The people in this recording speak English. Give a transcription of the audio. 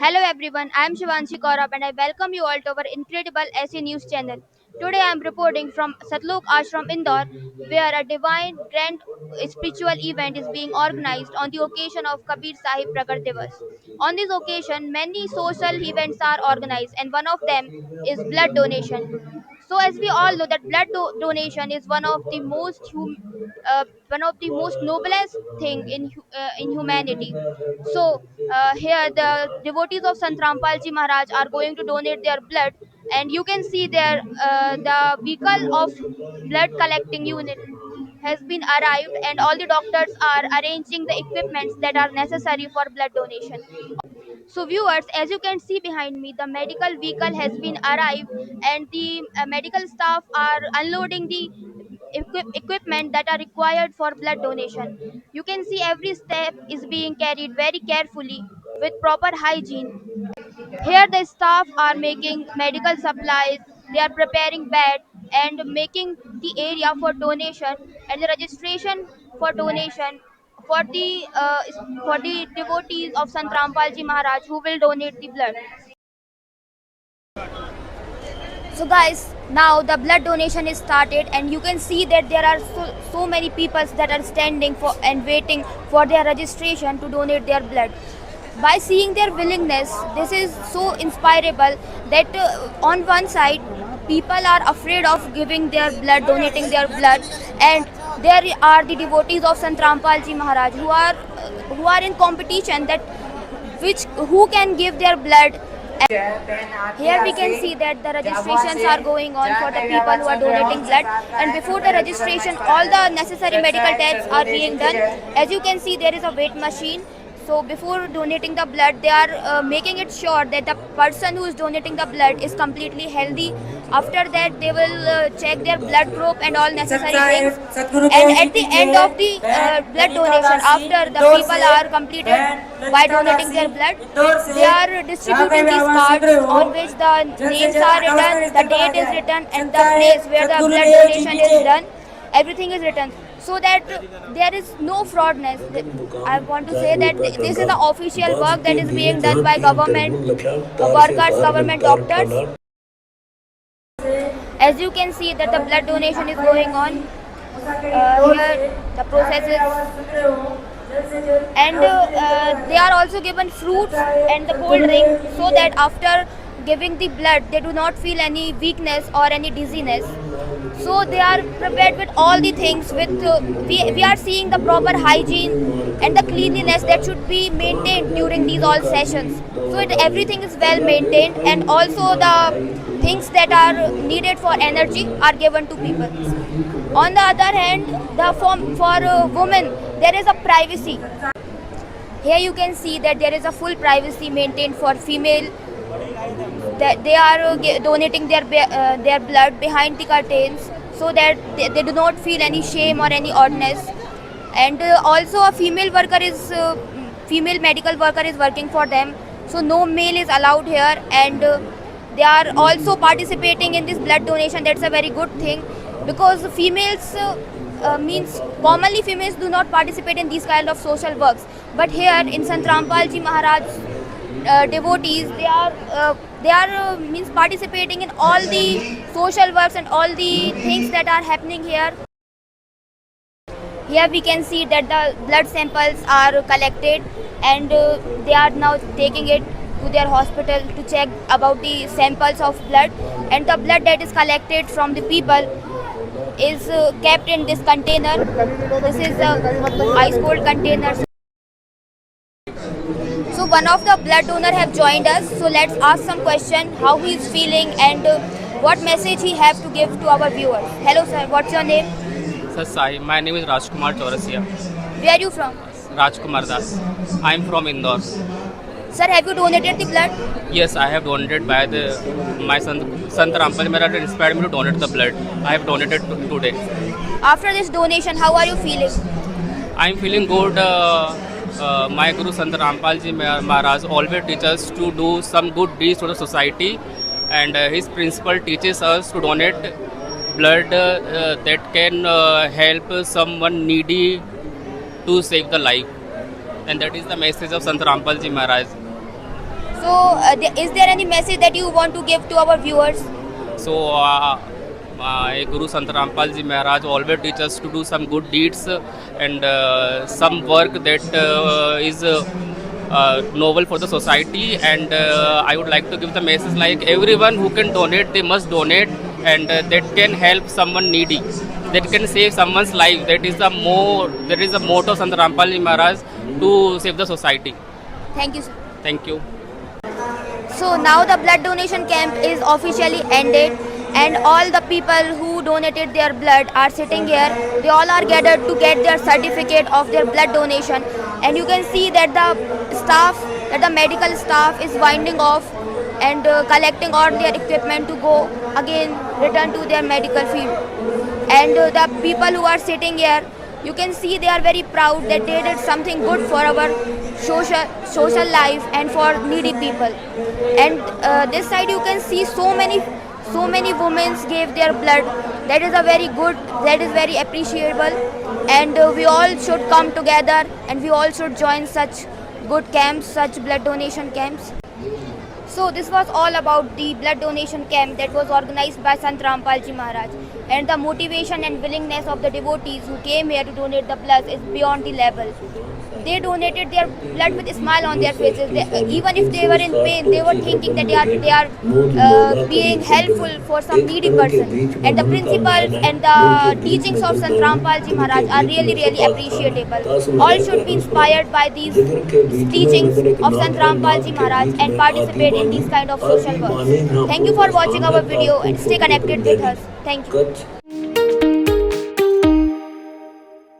Hello everyone, I am Shivanshi Kaurab and I welcome you all to our incredible SE News channel. Today I am reporting from Satlok Ashram Indore, where a divine grand spiritual event is being organized on the occasion of Kabir Sahib Pragat Divas. On this occasion, many social events are organized and one of them is blood donation. So, as we all know, that donation is one of the most noblest thing in humanity. So, here the devotees of Sant Rampal Ji Maharaj are going to donate their blood, and you can see there the vehicle of blood collecting unit has been arrived, and all the doctors are arranging the equipments that are necessary for blood donation. So viewers, as you can see behind me, the medical vehicle has been arrived and the medical staff are unloading the equipment that are required for blood donation. You can see every step is being carried very carefully with proper hygiene. Here the staff are making medical supplies, they are preparing bed and making the area for donation and the registration for donation for the devotees of Sant Rampal Ji Maharaj who will donate the blood. So guys, now the blood donation is started and you can see that there are so many people that are standing for and waiting for their registration to donate their blood. By seeing their willingness, this is so inspirable that on one side people are afraid of giving their blood, donating their blood, and there are the devotees of Sant Rampal Ji Maharaj who are in competition that which who can give their blood. Here we can see that the registrations are going on for the people who are donating blood, and before the registration all the necessary medical tests are being done. As you can see, there is a weight machine. So before donating the blood, they are making it sure that the person who is donating the blood is completely healthy. After that, they will check their blood group and all necessary things. And at the end of the blood donation, after the people are completed by donating their blood, they are distributing these cards on which the names are written, the date is written, and the place where the blood donation is done. Everything is written so that there is no fraudness. I want to say that this is the official work that is being done by government workers, government doctors. As you can see that the blood donation is going on. Here the process is, and they are also given fruits and the cold drink so that after giving the blood they do not feel any weakness or any dizziness. So they are prepared with all the things with we are seeing the proper hygiene and the cleanliness that should be maintained during these all sessions. So everything is well maintained, and also the things that are needed for energy are given to people. On the other hand, for women there is a privacy. Here you can see that there is a full privacy maintained for female, that they are donating their blood behind the curtains so that they do not feel any shame or any oddness. And also a female female medical worker is working for them, so no male is allowed here, and they are also participating in this blood donation. That's a very good thing, because females means commonly females do not participate in these kind of social works, but here in Sant Rampal Ji Maharaj devotees, they are means participating in all the social works and all the things that are happening here. Here we can see that the blood samples are collected, and they are now taking it to their hospital to check about the samples of blood, and the blood that is collected from the people is kept in this container. This is the ice cold container. So one of the blood donor have joined us. So let's ask some question how he is feeling and what message he have to give to our viewers. Hello sir, what's your name? Sir, Sai. My name is Rajkumar Chaurasia. Where are you from? Rajkumar Das. I am from Indore. Sir, have you donated the blood? Yes, I have donated by my Sant Rampal Maharaj inspired me to donate the blood. I have donated today. After this donation, how are you feeling? I am feeling good. My Guru Sant Rampal Ji Maharaj always teaches us to do some good deeds to the society, and his principle teaches us to donate blood that can help someone needy to save the life, and that is the message of Sant Rampal Ji Maharaj. So, is there any message that you want to give to our viewers? So, Guru Sant Rampal Ji Maharaj always teach us to do some good deeds and some work that is noble for the society. And I would like to give the message like everyone who can donate, they must donate, and that can help someone needy, that can save someone's life. That is the motto of Sant Rampal Ji Maharaj, to save the society. Thank you, sir. Thank you. So now the blood donation camp is officially ended, and all the people who donated their blood are sitting here. They all are gathered to get their certificate of their blood donation, and you can see that the medical staff is winding off and collecting all their equipment to go again return to their medical field. And the people who are sitting here, you can see they are very proud that they did something good for our social life and for needy people. And this side you can see so many women gave their blood. That is very appreciable, and we all should come together and we all should join such good camps, such blood donation camps. So this was all about the blood donation camp that was organized by Sant Rampal Ji Maharaj, and the motivation and willingness of the devotees who came here to donate the blood is beyond the level. They donated their blood with a smile on their faces. Even if they were in pain, they were thinking that they are being helpful for some needy person. And the principles and the teachings of Sant Rampal Ji Maharaj are really appreciable. All should be inspired by these teachings of Sant Rampal Ji Maharaj and participate in these kind of social works. Thank you for watching our video and stay connected with us. Thank you.